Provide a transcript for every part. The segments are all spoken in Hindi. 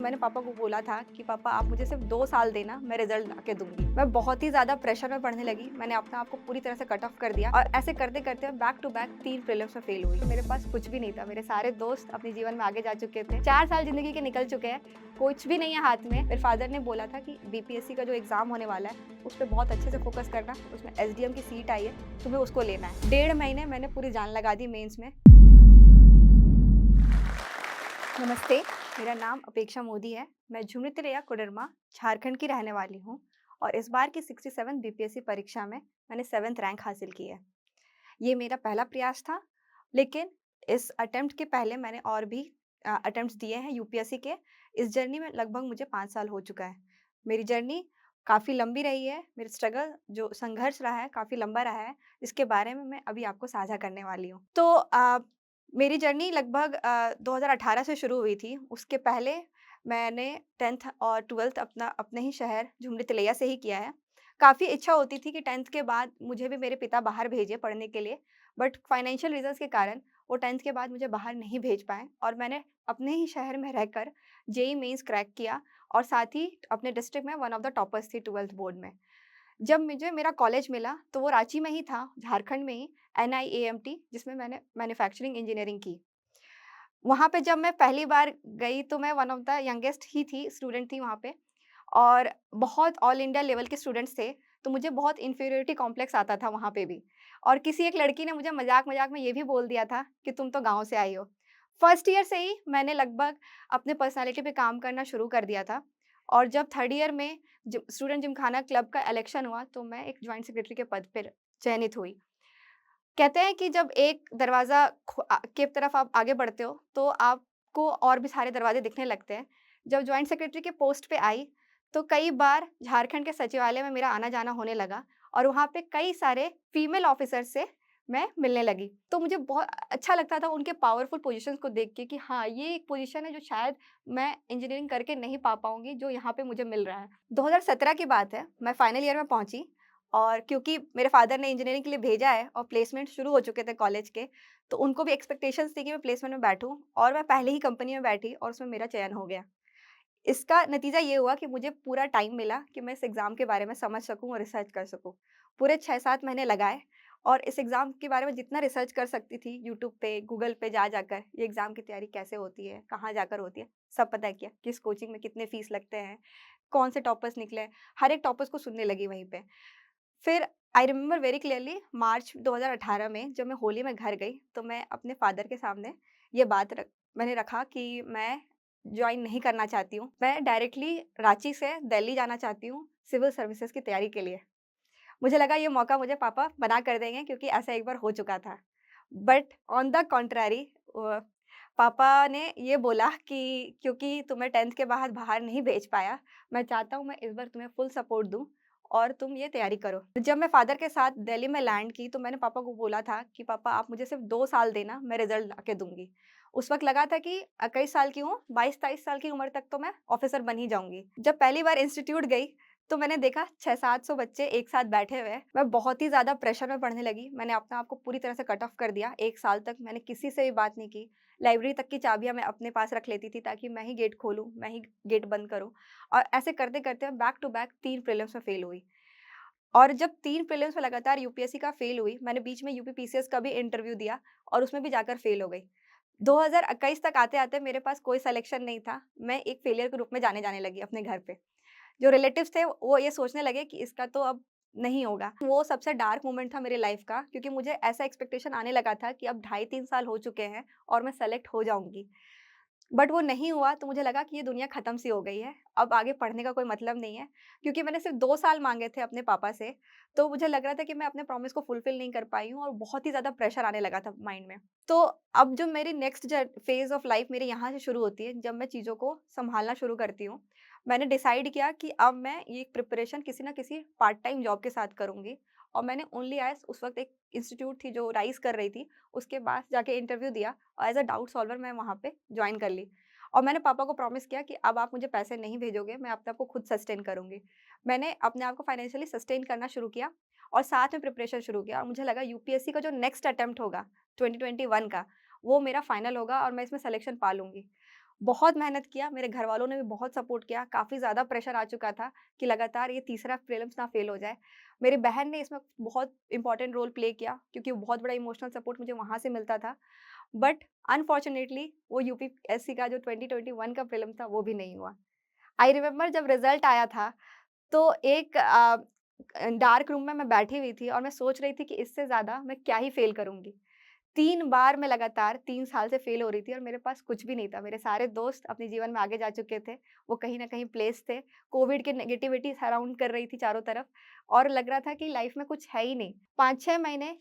मैंने पापा को बोला था कि पापा आप मुझे सिर्फ 2 साल देना, मैं रिजल्ट ला के दूँगी। मैं बहुत ही ज़्यादा प्रेशर में पढ़ने लगी। मैंने अपने आप को पूरी तरह से कट ऑफ कर दिया और ऐसे करते-करते बैक टू बैक 3 प्रीलिम्स में फेल हुई। मेरे पास कुछ भी नहीं था। मेरे सारे दोस्त अपने जीवन में आगे जा चुके थे। 4 साल ज़िंदगी के निकल चुके हैं, कुछ भी नहीं है हाथ में। मेरे फादर ने बोला था कि बीपीएससी का जो एग्ज़ाम होने वाला है, उस पे बहुत अच्छे से फोकस करना। उसमें एसडीएम की सीट आई है, तुम्हें उसको लेना है। 1.5 महीने मैंने पूरी जान लगा दी मेंस में। नमस्ते, मेरा नाम अपेक्षा मोदी है। मैं झुमरी तिलैया कोडरमा, झारखंड की रहने वाली हूँ और इस बार की 67 बीपीएससी परीक्षा में मैंने 7th रैंक हासिल की है। ये मेरा पहला प्रयास था, लेकिन इस अटेम्प्ट के पहले मैंने और भी अटेम्प्ट्स दिए हैं यूपीएससी के। इस जर्नी में लगभग मुझे 5 साल हो चुका है। मेरी जर्नी काफ़ी लंबी रही है, मेरा स्ट्रगल जो संघर्ष रहा है काफ़ी लंबा रहा है, इसके बारे में मैं अभी आपको साझा करने वाली हूँ। तो मेरी जर्नी लगभग 2018 से शुरू हुई थी। उसके पहले मैंने 10th और 12th अपने ही शहर झुमरी तिलैया से ही किया है। काफ़ी इच्छा होती थी कि 10th के बाद मुझे भी मेरे पिता बाहर भेजें पढ़ने के लिए, बट फाइनेंशियल रीज़न्स के कारण वो 10th के बाद मुझे बाहर नहीं भेज पाए और मैंने अपने ही शहर में रहकर जेईई मेंस क्रैक किया और साथ ही अपने डिस्ट्रिक्ट में वन ऑफ द टॉपर्स थी 12th बोर्ड में। जब मुझे मेरा कॉलेज मिला, तो वो रांची में ही था, झारखंड में ही, NIAMT, जिसमें मैंने मैन्युफैक्चरिंग इंजीनियरिंग की। वहाँ पे जब मैं पहली बार गई, तो मैं वन ऑफ द यंगेस्ट ही थी, स्टूडेंट थी वहाँ पे और बहुत ऑल इंडिया लेवल के स्टूडेंट्स थे, तो मुझे बहुत इन्फीरियरिटी कॉम्प्लेक्स आता था वहाँ पे भी। और किसी एक लड़की ने मुझे मज़ाक-मज़ाक में ये भी बोल दिया था कि तुम तो गाँव से आई हो। फर्स्ट ईयर से ही मैंने लगभग अपने पर्सनैलिटी पे काम करना शुरू कर दिया था और जब थर्ड ईयर में स्टूडेंट जिमखाना क्लब का इलेक्शन हुआ, तो मैं एक जॉइंट सेक्रेटरी के पद पे चयनित हुई। कहते हैं कि जब एक दरवाज़ा के तरफ आप आगे बढ़ते हो, तो आपको और भी सारे दरवाज़े दिखने लगते हैं। जब जॉइंट सेक्रेटरी के पोस्ट पे आई, तो कई बार झारखंड के सचिवालय में मेरा आना-जाना होने लगा और वहाँ पे कई सारे फीमेल ऑफ़िसर से मैं मिलने लगी। तो मुझे बहुत अच्छा लगता था उनके पावरफुल पोज़ीशंस को देख के कि हाँ, ये एक पोज़ीशन है जो शायद मैं इंजीनियरिंग करके नहीं पा पाऊँगी, जो यहाँ पे मुझे मिल रहा है। 2017 की बात है, मैं फाइनल ईयर में पहुँची और क्योंकि मेरे फादर ने इंजीनियरिंग के लिए भेजा है और प्लेसमेंट शुरू हो चुके थे कॉलेज के, तो उनको भी एक्सपेक्टेशंस थी कि मैं प्लेसमेंट में बैठूँ और मैं पहले ही कंपनी में बैठी और उसमें मेरा चयन हो गया। इसका नतीजा ये हुआ कि मुझे पूरा टाइम मिला कि मैं इस एग्ज़ाम के बारे में समझ सकूँ और रिसर्च कर सकूँ। पूरे 6-7 महीने लगाए और इस एग्ज़ाम के बारे में जितना रिसर्च कर सकती थी यूट्यूब पे, गूगल पे जा जाकर, ये एग्ज़ाम की तैयारी कैसे होती है, कहाँ जाकर होती है, सब पता किया। किस कोचिंग में कितने फीस लगते हैं, कौन से टॉपर्स निकले, हर एक टॉपर्स को सुनने लगी वहीं पे। फिर आई रिमेंबर वेरी क्लियरली मार्च 2018 में जब मैं होली में घर गई, तो मैं अपने फादर के सामने ये बात मैंने रखा कि मैं जॉइन नहीं करना चाहती हूँ। मैं डायरेक्टली रांची से दिल्ली जाना चाहती हूँ सिविल सर्विसेज़ की तैयारी के लिए। मुझे लगा ये मौका मुझे पापा मना कर देंगे क्योंकि ऐसा एक बार हो चुका था। बट ऑन द कॉन्ट्ररी पापा ने ये बोला कि क्योंकि तुम्हें 10th के बाद बाहर नहीं भेज पाया, मैं चाहता हूँ मैं इस बार तुम्हें फुल सपोर्ट दूँ और तुम ये तैयारी करो। जब मैं फादर के साथ दिल्ली में लैंड की, तो मैंने पापा को बोला था कि पापा आप मुझे सिर्फ 2 साल देना, मैं रिज़ल्ट ला के दूँगी। उस वक़्त लगा था कि 21 साल की हूँ, 22-23 साल की उम्र तक तो मैं ऑफ़िसर बन ही जाऊँगी। जब पहली बार इंस्टीट्यूट गई, तो मैंने देखा 600-700 बच्चे एक साथ बैठे हुए हैं। मैं बहुत ही ज़्यादा प्रेशर में पढ़ने लगी। मैंने अपने आप को पूरी तरह से कट ऑफ कर दिया। 1 साल तक मैंने किसी से भी बात नहीं की। लाइब्रेरी तक की चाबियाँ मैं अपने पास रख लेती थी ताकि मैं ही गेट खोलूँ, मैं ही गेट बंद करूँ और ऐसे करते-करते बैक टू बैक 3 प्रीलिम्स में फ़ेल हुई। और जब 3 प्रीलिम्स में लगातार यूपीएससी का फ़ेल हुई, मैंने बीच में यूपी पीसीएस का भी इंटरव्यू दिया और उसमें भी जाकर फ़ेल हो गई। 2021 तक आते-आते मेरे पास कोई सिलेक्शन नहीं था। मैं एक फेलियर के रूप में जाने लगी अपने घर पे। जो रिलेटिव्स थे वो ये सोचने लगे कि इसका तो अब नहीं होगा। वो सबसे डार्क मोमेंट था मेरी लाइफ़ का क्योंकि मुझे ऐसा एक्सपेक्टेशन आने लगा था कि अब ढाई 3 साल हो चुके हैं और मैं सेलेक्ट हो जाऊँगी। बट वो नहीं हुआ तो मुझे लगा कि ये दुनिया खत्म सी हो गई है। अब आगे पढ़ने का कोई मतलब नहीं है क्योंकि मैंने सिर्फ़ 2 साल माँगे थे अपने पापा से, तो मुझे लग रहा था कि मैं अपने प्रॉमिस को फुलफ़िल नहीं कर पाई हूँ और बहुत ही ज़्यादा प्रेशर आने लगा था माइंड में। तो अब जो मेरी नेक्स्ट फ़ेज़ ऑफ लाइफ़ मेरी यहाँ से शुरू होती है, जब मैं चीज़ों को सँभालना शुरू करती हूँ। मैंने डिसाइड किया कि अब मैं ये प्रिपरेशन किसी न किसी पार्ट टाइम जॉब के साथ करूँगी और मैंने ओनली एज़ उस वक़्त एक इंस्टीट्यूट थी जो राइज़ कर रही थी, उसके पास जाके इंटरव्यू दिया और एज़ अ डाउट सॉल्वर मैं वहाँ पे जॉइन कर ली। और मैंने पापा को प्रॉमिस किया कि अब आप मुझे पैसे नहीं भेजोगे, मैं अपने आप को खुद सस्टेन करूँगी। मैंने अपने आप को फाइनेंशियली सस्टेन करना शुरू किया और साथ में प्रिपरेशन शुरू किया और मुझे लगा यूपीएससी का जो नेक्स्ट अटेम्प्ट होगा 2021 का, वो मेरा फाइनल होगा और मैं इसमें सिलेक्शन पा लूँगी। बहुत मेहनत किया, मेरे घरवालों ने भी बहुत सपोर्ट किया, काफ़ी ज़्यादा प्रेशर आ चुका था कि लगातार ये तीसरा प्रीलिम्स ना फ़ेल हो जाए। मेरी बहन ने इसमें बहुत इम्पोर्टेंट रोल प्ले किया क्योंकि वो बहुत बड़ा इमोशनल सपोर्ट मुझे वहाँ से मिलता था। बट अनफॉर्च्यूनेटली वो यूपीएससी का जो 2021 का प्रीलिम था, वो भी नहीं हुआ। आई रिमेंबर जब रिज़ल्ट आया था, तो एक डार्क रूम में मैं बैठी हुई थी और मैं सोच रही थी कि इससे ज़्यादा मैं क्या ही फ़ेल करूँगी। 3 बार मैं लगातार 3 साल से फ़ेल हो रही थी और मेरे पास कुछ भी नहीं था। मेरे सारे दोस्त अपने जीवन में आगे जा चुके थे। वो कहीं न कहीं प्लेस थे। कोविड की नेगेटिविटी सराउंड कर रही थी चारों तरफ और लग रहा था कि लाइफ़ में कुछ है ही नहीं। 5-6 महीने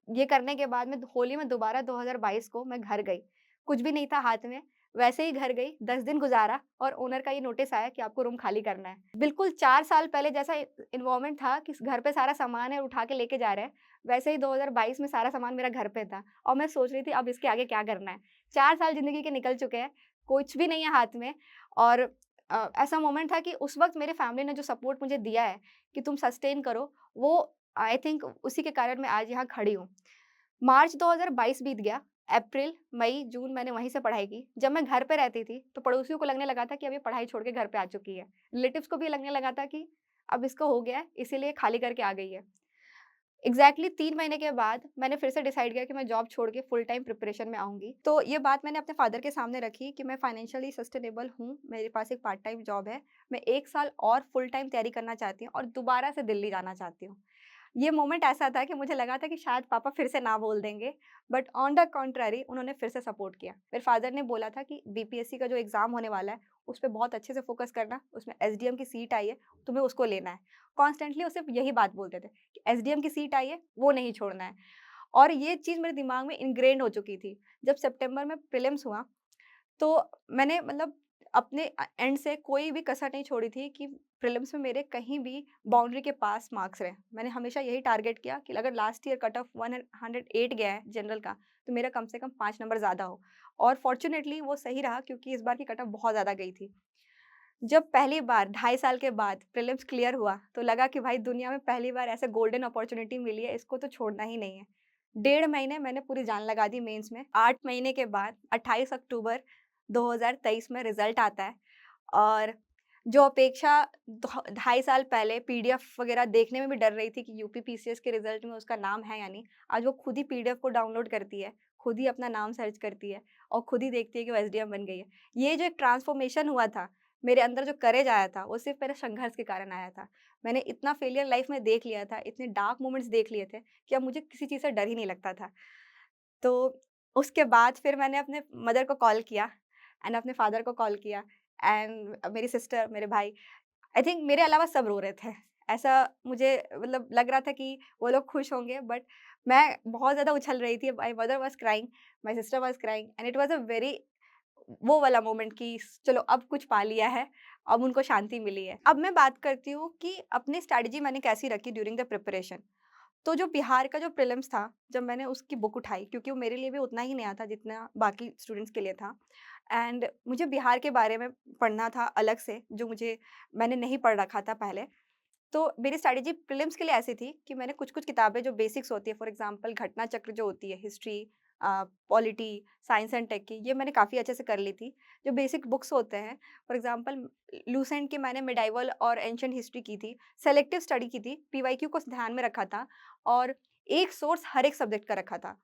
ये करने के बाद मैं होली में दोबारा 2022 को मैं घर गई। कुछ भी नहीं था हाथ में, वैसे ही घर गई, 10 दिन गुज़ारा और ओनर का ये नोटिस आया कि आपको रूम खाली करना है। बिल्कुल 4 साल पहले जैसा एनवायरनमेंट था कि घर पे सारा सामान है, उठा के लेके जा रहे हैं, वैसे ही 2022 में सारा सामान मेरा घर पे था और मैं सोच रही थी अब इसके आगे क्या करना है। 4 साल ज़िंदगी के निकल चुके हैं, कुछ भी नहीं है हाथ में और ऐसा मोमेंट था कि उस वक़्त मेरे फैमिली ने जो सपोर्ट मुझे दिया है कि तुम सस्टेन करो, वो आई थिंक उसी के कारण मैं आज यहाँ खड़ी हूँ। मार्च 2022 बीत गया, अप्रैल, मई, जून मैंने वहीं से पढ़ाई की। जब मैं घर पे रहती थी, तो पड़ोसियों को लगने लगा था कि अब ये पढ़ाई छोड़ के घर पे आ चुकी है। रिलेटिव्स को भी लगने लगा था कि अब इसको हो गया है, इसीलिए खाली करके आ गई है। एग्ज़ैक्टली 3 महीने के बाद मैंने फिर से डिसाइड किया कि मैं जॉब छोड़ के फुल टाइम प्रिपरेशन में आऊँगी। तो ये बात मैंने अपने फादर के सामने रखी कि मैं फाइनेंशियली सस्टेनेबल हूँ, मेरे पास एक पार्ट टाइम जॉब है। मैं 1 साल और फुल टाइम तैयारी करना चाहती हूँ और दोबारा से दिल्ली जाना चाहती हूँ। ये मोमेंट ऐसा था कि मुझे लगा था कि शायद पापा फिर से ना बोल देंगे, बट ऑन द कॉन्ट्ररी उन्होंने फिर से सपोर्ट किया। मेरे फादर ने बोला था कि बीपीएससी का जो एग्ज़ाम होने वाला है, उस पे बहुत अच्छे से फ़ोकस करना, उसमें एसडीएम की सीट आई है, तुम्हें उसको लेना है। कॉन्स्टेंटली वो सिर्फ़ यही बात बोलते थे कि एसडीएम की सीट आई है, वो नहीं छोड़ना है और ये चीज़ मेरे दिमाग में इन्ग्रेन्ड हो चुकी थी। जब सितंबर में प्रीलिम्स हुआ तो मैंने मतलब अपने एंड से कोई भी कसर नहीं छोड़ी थी कि प्रीलिम्स में मेरे कहीं भी बाउंड्री के पास मार्क्स रहें। मैंने हमेशा यही टारगेट किया कि अगर लास्ट ईयर कट ऑफ 108 गया है जनरल का, तो मेरा कम से कम 5 नंबर ज़्यादा हो और फॉर्च्यूनेटली वो सही रहा क्योंकि इस बार की कट ऑफ बहुत ज़्यादा गई थी। जब पहली बार 2.5 साल के बाद प्रीलिम्स क्लियर हुआ, तो लगा कि भाई दुनिया में पहली बार ऐसे गोल्डन अपॉर्च्युनिटी मिली है, इसको तो छोड़ना ही नहीं है। 1.5 महीने मैंने पूरी जान लगा दी मेंस में। 8 महीने के बाद 28 अक्टूबर 2023 में रिज़ल्ट आता है और जो अपेक्षा 2.5 साल पहले पीडीएफ वगैरह देखने में भी डर रही थी कि यूपी पीसीएस के रिज़ल्ट में उसका नाम है या नहीं, आज वो खुद ही पीडीएफ को डाउनलोड करती है, खुद ही अपना नाम सर्च करती है और खुद ही देखती है कि वो एसडीएम बन गई है। ये जो एक ट्रांसफॉर्मेशन हुआ था, मेरे अंदर जो करेज आया था, वो सिर्फ़ मेरे संघर्ष के कारण आया था। मैंने इतना फेलियर लाइफ़ में देख लिया था, इतने डार्क मोमेंट्स देख लिए थे कि अब मुझे किसी चीज़ से डर ही नहीं लगता था। तो उसके बाद फिर मैंने अपने मदर को कॉल किया एंड अपने फादर को कॉल किया एंड मेरी सिस्टर, मेरे भाई, आई थिंक मेरे अलावा सब रो रहे थे। ऐसा मुझे मतलब लग रहा था कि वो लोग खुश होंगे बट मैं बहुत ज़्यादा उछल रही थी। My mother was crying, my sister was crying and it was a very वो वाला मोमेंट कि चलो अब कुछ पा लिया है, अब उनको शांति मिली है। अब मैं बात करती हूँ कि अपनी स्ट्रैटेजी मैंने कैसी रखी ड्यूरिंग द प्रिपरेशन। तो जो बिहार का जो प्रीलिम्स था, जब मैंने उसकी बुक उठाई क्योंकि वो मेरे लिए भी उतना ही नया था जितना बाकी स्टूडेंट्स के लिए था एंड मुझे बिहार के बारे में पढ़ना था अलग से, जो मैंने नहीं पढ़ रखा था पहले। तो मेरी स्ट्रैटेजी प्रीलिम्स के लिए ऐसी थी कि मैंने कुछ-कुछ किताबें जो बेसिक्स होती है, फॉर एग्ज़ाम्पल घटना चक्र जो होती है, history polity, science and tech की, ये मैंने काफ़ी अच्छे से कर ली थी। जो बेसिक बुक्स होते हैं, फॉर एग्ज़ाम्पल लूसेंट की मैंने मिडाइवल और एंशिएंट हिस्ट्री की थी, सेलेक्टिव स्टडी की थी, पीवाईक्यू को ध्यान में रखा था और एक सोर्स हर एक सब्जेक्ट का रखा था।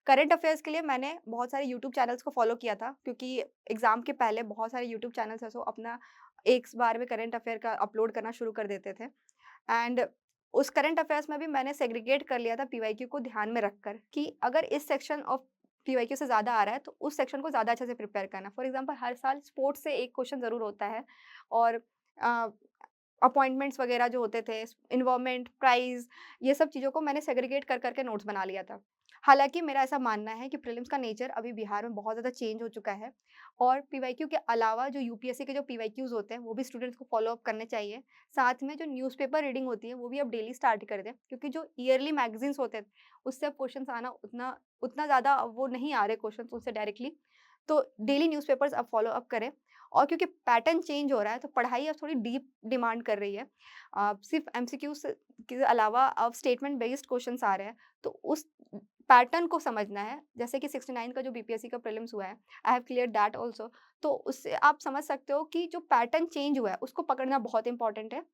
करंट अफ़ेयर्स के लिए मैंने बहुत सारे यूट्यूब चैनल्स को फ़ॉलो किया था क्योंकि एग्ज़ाम के पहले बहुत सारे यूट्यूब चैनल्स हैं, सो अपना एक बार में करंट अफ़ेयर का अपलोड करना शुरू कर देते थे। एंड उस करंट अफेयर्स में भी मैंने सेग्रीगेट कर लिया था पीवाईक्यू को ध्यान में रखकर कि अगर इस सेक्शन ऑफ पीवाईक्यू से ज़्यादा आ रहा है तो उस सेक्शन को ज़्यादा अच्छे से प्रिपेयर करना। फॉर एग्ज़ाम्पल हर साल स्पोर्ट्स से एक क्वेश्चन ज़रूर होता है और अ, अपॉइंटमेंट्स वगैरह जो होते थे, एनवायरनमेंट, प्राइज़, ये सब चीज़ों को मैंने सेग्रीगेट कर के नोट्स बना लिया था। हालाँकि मेरा ऐसा मानना है कि प्रीलिम्स का नेचर अभी बिहार में बहुत ज़्यादा चेंज हो चुका है और पीवाईक्यू के अलावा जो यूपीएससी के जो पीवाईक्यूज़ होते हैं, वो भी स्टूडेंट्स को फ़ॉलो अप करने चाहिए। साथ में जो न्यूज़पेपर रीडिंग होती है, वो भी अब डेली स्टार्ट कर दें क्योंकि जो ईयरली मैगज़ीन्स होते हैं, उससे अब क्वेश्चन्स आना उतना उतना ज़्यादा वो नहीं आ रहे क्वेश्चन्स उससे डायरेक्टली। तो डेली न्यूज़पेपर्स अब फ़ॉलो अप करें और क्योंकि पैटर्न चेंज हो रहा है, तो पढ़ाई अब थोड़ी डीप डिमांड कर रही है। सिर्फ़ एमसीक्यूज़ के अलावा अब स्टेटमेंट बेस्ड क्वेश्चन्स आ रहे हैं, तो उस पैटर्न को समझना है। जैसे कि 69 का जो बीपीएससी का प्रीलिम्स हुआ है, I have cleared that also. तो उससे आप समझ सकते हो कि जो पैटर्न चेंज हुआ है, उसको पकड़ना बहुत इम्पोर्टेंट है।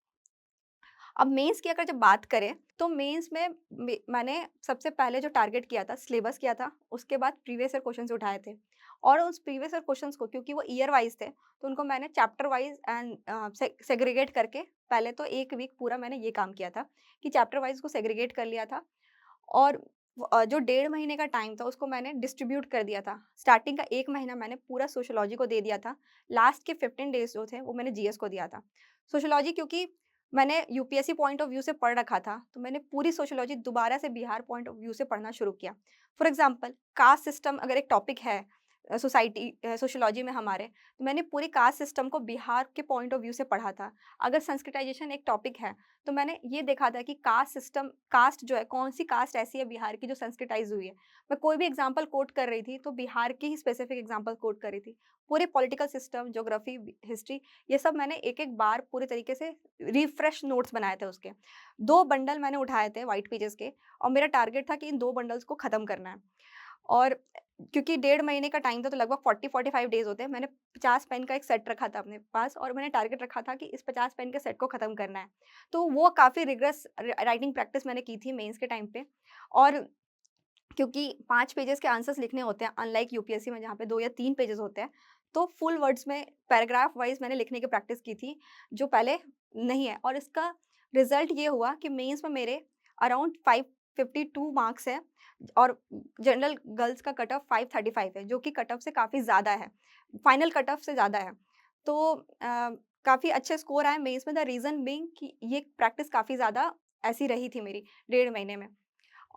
अब मेंस की अगर जब बात करें, तो मेंस में मैंने सबसे पहले जो टारगेट किया था, सिलेबस किया था, उसके बाद प्रीवियस ईयर क्वेश्चंस उठाए थे और उस प्रीवियस ईयर क्वेश्चंस को क्योंकि वो ईयर वाइज़ थे, तो उनको मैंने चैप्टर वाइज़ एंड सेग्रीगेट करके पहले तो 1 वीक पूरा मैंने ये काम किया था कि चैप्टर वाइज़ को सेग्रीगेट कर लिया था और जो डेढ़ महीने का टाइम था, उसको मैंने डिस्ट्रीब्यूट कर दिया था। स्टार्टिंग का 1 महीना मैंने पूरा सोशियोलॉजी को दे दिया था। लास्ट के 15 डेज़ जो थे, वो मैंने जीएस को दिया था। सोशियोलॉजी क्योंकि मैंने यूपीएससी पॉइंट ऑफ व्यू से पढ़ रखा था, तो मैंने पूरी सोशियोलॉजी दोबारा से बिहार पॉइंट ऑफ व्यू से पढ़ना शुरू किया। फॉर एग्ज़ाम्पल कास्ट सिस्टम अगर एक टॉपिक है सोशियोलॉजी में हमारे, तो मैंने पूरी कास्ट सिस्टम को बिहार के पॉइंट ऑफ व्यू से पढ़ा था। अगर संस्कृताइज़ेशन एक टॉपिक है, तो मैंने ये देखा था कि कास्ट जो है, कौन-सी कास्ट ऐसी है बिहार की जो संस्कृताइज़ हुई है। मैं कोई भी एग्ज़ाम्पल कोट कर रही थी, तो बिहार की ही स्पेसिफिक एग्ज़ाम्पल कोट कर रही थी। पूरे पॉलिटिकल सिस्टम, ज्योग्राफी, हिस्ट्री ये सब मैंने एक-एक बार पूरे तरीके से रिफ्रेश नोट्स बनाए थे उसके। 2 बंडल मैंने उठाए थे व्हाइट पेजेज़ के और मेरा टारगेट था कि इन 2 बंडल्स को खत्म करना है। और क्योंकि डेढ़ महीने का टाइम था तो लगभग 40-45 डेज़ होते हैं। मैंने 50 पेन का एक सेट रखा था अपने पास और मैंने टारगेट रखा था कि इस 50 पेन के सेट को खत्म करना है। तो वो काफ़ी रिगरस राइटिंग प्रैक्टिस मैंने की थी मेंस के टाइम पे और क्योंकि 5 पेजेज़ के आंसर्स लिखने होते हैं अनलाइक यूपीएससी में जहाँ पे 2 या 3 पेजेज़ होते हैं, तो फुल वर्ड्स में पैराग्राफ वाइज़ मैंने लिखने की प्रैक्टिस की थी, जो पहले नहीं है और इसका रिज़ल्ट ये हुआ कि मेंस में मेरे अराउंड 552 मार्क्स हैं और जनरल गर्ल्स का कट ऑफ 535 है, जो कि कट ऑफ से काफ़ी ज़्यादा है, फाइनल कट ऑफ से ज़्यादा है। तो काफ़ी अच्छे स्कोर आए मेंस में द रीज़न बीइंग कि ये प्रैक्टिस काफ़ी ज़्यादा ऐसी रही थी मेरी डेढ़ महीने में।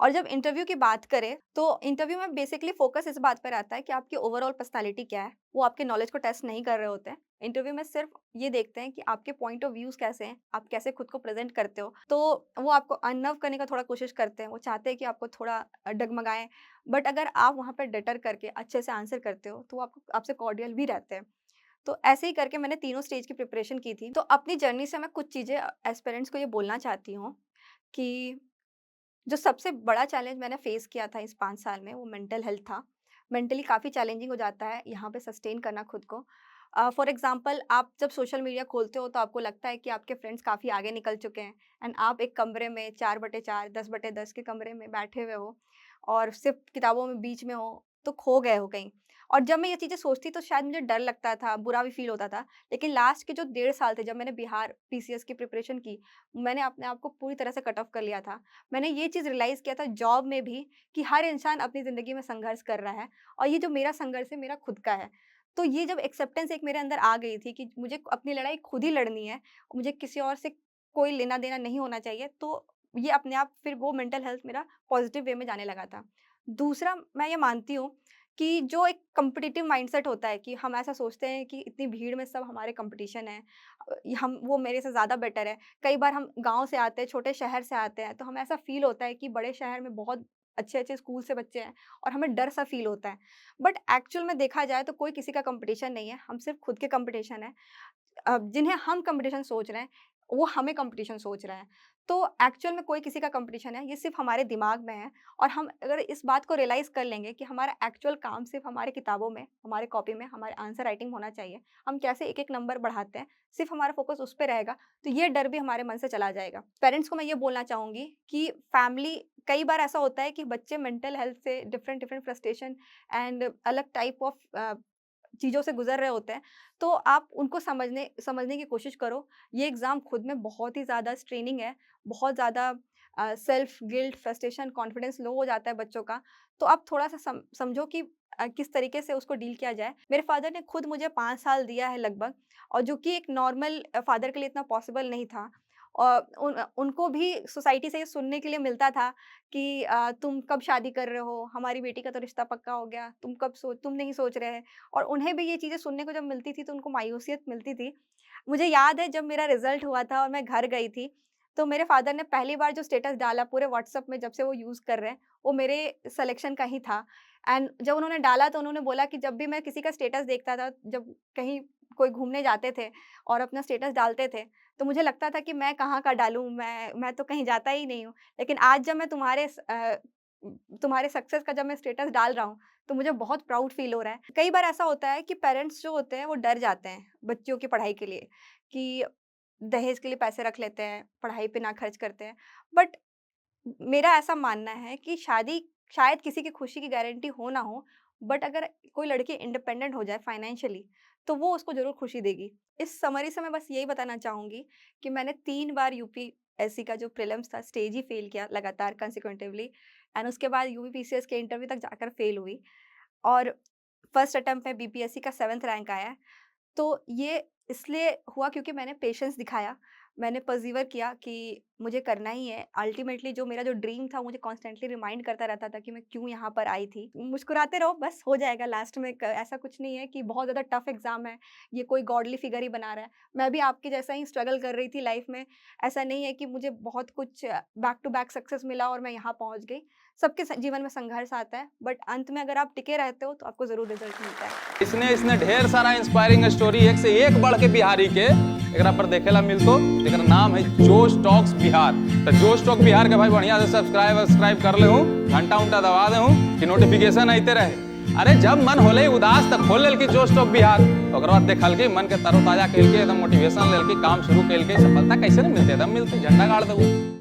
और जब इंटरव्यू की बात करें, तो इंटरव्यू में बेसिकली फ़ोकस इस बात पर आता है कि आपकी ओवरऑल पर्सनैलिटी क्या है। वो आपके नॉलेज को टेस्ट नहीं कर रहे होते हैं। इंटरव्यू में सिर्फ़ ये देखते हैं कि आपके पॉइंट ऑफ व्यूज़ कैसे हैं, आप कैसे खुद को प्रेज़ेंट करते हो। तो वो आपको अनर्व करने का थोड़ा कोशिश करते हैं। वो चाहते हैं कि आपको थोड़ा डगमगाएँ। बट अगर आप वहाँ पे डटर करके अच्छे से आंसर करते हो, तो वो आपको आपसे कॉर्डियल भी रहते हैं। तो ऐसे ही करके मैंने तीनों स्टेज की प्रिपरेशन की थी। तो अपनी जर्नी से मैं कुछ चीज़ें एस्पिरेंट्स को ये बोलना चाहती हूँ कि जो सबसे बड़ा चैलेंज मैंने फेस किया था इस 5 साल में वो मेंटल हेल्थ था। मेंटली काफ़ी चैलेंजिंग हो जाता है यहाँ पे सस्टेन करना खुद को। फॉर एग्ज़ाम्पल आप जब सोशल मीडिया खोलते हो तो आपको लगता है कि आपके फ्रेंड्स काफ़ी आगे निकल चुके हैं एंड आप एक कमरे में 4/4, 10/10 के कमरे में बैठे हुए हो और सिर्फ़ किताबों में बीच में हो, तो खो गए हो कहीं। और जब मैं ये चीज़ें सोचती तो शायद मुझे डर लगता था, बुरा भी फ़ील होता था। लेकिन लास्ट के जो डेढ़ साल थे जब मैंने बिहार पीसीएस की प्रिपरेशन की, मैंने अपने आप को पूरी तरह से कट ऑफ कर लिया था। मैंने ये चीज़ रियलाइज़ किया था जॉब में भी कि हर इंसान अपनी ज़िंदगी में संघर्ष कर रहा है और ये जो मेरा संघर्ष है मेरा खुद का है। तो ये जब एक्सेप्टेंस एक मेरे अंदर आ गई थी कि मुझे अपनी लड़ाई खुद ही लड़नी है, मुझे किसी और से कोई लेना-देना नहीं होना चाहिए, तो ये अपने आप फिर वो मेंटल हेल्थ मेरा पॉज़िटिव वे में जाने लगा था। दूसरा मैं ये मानती हूँ कि जो एक कॉम्पिटिटिव माइंडसेट होता है कि हम ऐसा सोचते हैं कि इतनी भीड़ में सब हमारे कॉम्पिटिशन है, हम वो मेरे से ज़्यादा बेटर है। कई बार हम गाँव से आते हैं, छोटे शहर से आते हैं, तो हमें ऐसा फ़ील होता है कि बड़े शहर में बहुत अच्छे-अच्छे स्कूल से बच्चे हैं और हमें डर सा फ़ील होता है। बट एक्चुअल में देखा जाए तो कोई किसी का कॉम्पिटिशन नहीं है, हम सिर्फ़ खुद के कॉम्पिटिशन हैं। जिन्हें हम कॉम्पिटिशन सोच रहे हैं, वो हमें कॉम्पिटिशन सोच रहे हैं। तो एक्चुअल में कोई किसी का कॉम्पिटिशन है, ये सिर्फ़ हमारे दिमाग में है और हम अगर इस बात को रियलाइज़ कर लेंगे कि हमारा एक्चुअल काम सिर्फ़ हमारी किताबों में, हमारे कॉपी में, हमारे आंसर राइटिंग होना चाहिए। हम कैसे एक-एक नंबर बढ़ाते हैं, सिर्फ़ हमारा फ़ोकस उस पे रहेगा, तो ये डर भी हमारे मन से चला जाएगा। पेरेंट्स को मैं ये बोलना चाहूँगी कि फैमिली कई बार ऐसा होता है कि बच्चे मेंटल हेल्थ से डिफरेंट-डिफरेंट फ्रस्ट्रेशन एंड अलग टाइप ऑफ चीज़ों से गुज़र रहे होते हैं, तो आप उनको समझने की कोशिश करो। ये एग्ज़ाम खुद में बहुत ही ज़्यादा स्ट्रेनिंग है, बहुत ज़्यादा self guilt, frustration, confidence low हो जाता है बच्चों का। तो आप थोड़ा-सा समझो कि किस तरीके से उसको डील किया जाए। मेरे फ़ादर ने खुद मुझे 5 साल दिया है लगभग और जो कि एक नॉर्मल फ़ादर के लिए इतना पॉसिबल नहीं था। और उनको भी सोसाइटी से ये सुनने के लिए मिलता था कि तुम कब शादी कर रहे हो? हमारी बेटी का तो रिश्ता पक्का हो गया, तुम नहीं सोच रहे हैं। और उन्हें भी ये चीज़ें सुनने को जब मिलती थी तो उनको मायूसियत मिलती थी। मुझे याद है जब मेरा रिज़ल्ट हुआ था और मैं घर गई थी, तो मेरे फ़ादर ने पहली बार जो स्टेटस डाला पूरे व्हाट्सएप में जब से वो यूज़ कर रहे हैं, वो मेरे सिलेक्शन का ही था। एंड जब उन्होंने डाला तो उन्होंने बोला कि जब भी मैं किसी का स्टेटस देखता था, जब कहीं कोई घूमने जाते थे और अपना स्टेटस डालते थे, तो मुझे लगता था कि मैं कहाँ का डालूँ, मैं तो कहीं जाता ही नहीं हूँ। लेकिन आज जब मैं तुम्हारे सक्सेस का जब मैं स्टेटस डाल रहा हूँ, तो मुझे बहुत प्राउड फ़ील हो रहा है। कई बार ऐसा होता है कि पेरेंट्स जो होते हैं वो डर जाते हैं बच्चों की पढ़ाई के लिए कि दहेज के लिए पैसे रख लेते हैं, पढ़ाई पे ना खर्च करते हैं। बट मेरा ऐसा मानना है कि शादी शायद किसी की खुशी की गारंटी हो ना हो, बट अगर कोई लड़की इंडिपेंडेंट हो जाए फाइनेंशियली, तो वो उसको ज़रूर खुशी देगी। इस समरी से मैं बस यही बताना चाहूँगी कि मैंने 3 बार यूपीएससी का जो प्रीलिम्स था, स्टेज ही फ़ेल किया लगातार कंसेक्युटिवली एंड उसके बाद यूपीपीसीएस के इंटरव्यू तक जाकर फ़ेल हुई और फर्स्ट अटेम्प्ट में बीपीएससी का 7th रैंक आया है। तो ये इसलिए हुआ क्योंकि मैंने पेशेंस दिखाया, मैंने पर्सीवर किया कि मुझे करना ही है। अल्टीमेटली जो मेरा जो ड्रीम था, मुझे कॉन्स्टेंटली रिमाइंड करता रहता था कि मैं क्यों यहाँ पर आई थी। मुस्कुराते रहो, बस हो जाएगा लास्ट में। क ऐसा कुछ नहीं है कि बहुत ज़्यादा टफ एग्ज़ाम है, ये कोई गॉडली फिगर ही बना रहा है। मैं भी आपके जैसा ही स्ट्रगल कर रही थी लाइफ़ में। ऐसा नहीं है कि मुझे बहुत कुछ बैक टू बैक सक्सेस मिला और मैं यहाँ पहुँच गई। सबके स जीवन में संघर्ष आता है, बट अंत में अगर आप टिके रहते हो, तो आपको ज़रूर रिज़ल्ट मिलता है। इसने इसने ढेर सारा इंस्पायरिंग स्टोरी एक से एक बढ़ के बिहारी के एकरा पर देखेला मिलतो। एकरा नाम है जोश टॉक्स बिहार। तो जोश टॉक बिहार के भाई बढ़िया से सब्सक्राइब कर ले हूँ, घंटा उंटा दबा दे हूँ कि नोटिफिकेशन आते रहे। अरे जब मन होले उदास तक खोल लेल की जोश टॉक बिहार, ओकर बाद देखल के मन के तरोताजा कैल के एकदम मोटिवेशन लेल के काम शुरू कैल के सफलता कैसे नहीं मिलते, एकदम मिलते झंडा गाड़ दो।